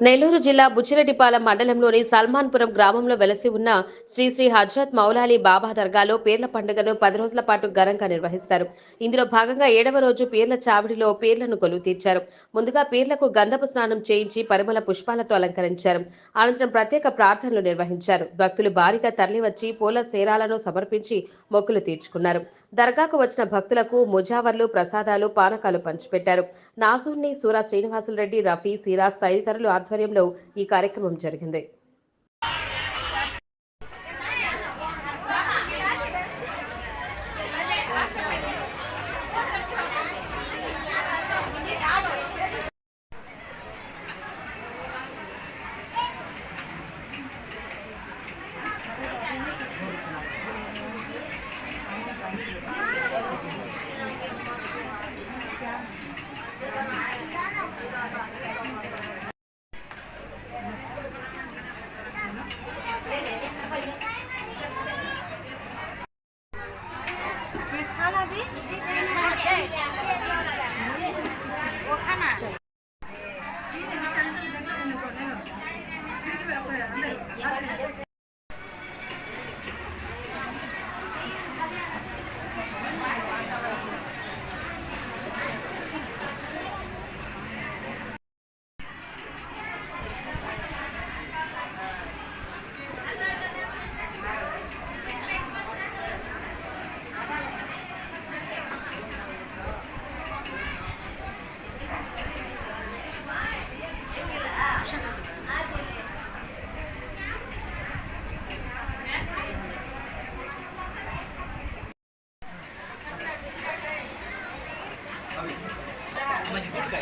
నెల్లూరు జిల్లా బుచ్చిరెడ్డిపాలెం మండలంలోని సల్మాన్పురం గ్రామంలో వెలసి ఉన్న శ్రీ శ్రీ హజ్రత్ మౌలాలి బాబా దర్గాలో పీర్ల పండుగను 10 రోజుల పాటు ఘనంగా నిర్వహిస్తారు. ఇందులో భాగంగా 7వ రోజు పీర్ల చావిడిలో పీర్లను కొలువు తీర్చారు. ముందుగా పీర్లకు గంధపు స్నానం చేయించి పరిమళ పుష్పాలతో అలంకరించారు. అనంతరం ప్రత్యేక ప్రార్థనలు నిర్వహించారు. భక్తులు భారీగా తరలివచ్చి పూల సేరాలను సమర్పించి మొక్కులు తీర్చుకున్నారు. దర్గాకు వచ్చిన భక్తులకు ముజావర్లు, ప్రసాదాలు, పానకాలు పంచిపెట్టారు. నాసూర్ని సూరా శ్రీనివాసులు రెడ్డి, రఫీ, సిరాజ్ తదితరుల ఆధ్వర్యంలో ఈ కార్యక్రమం జరిగింది. मजबूत का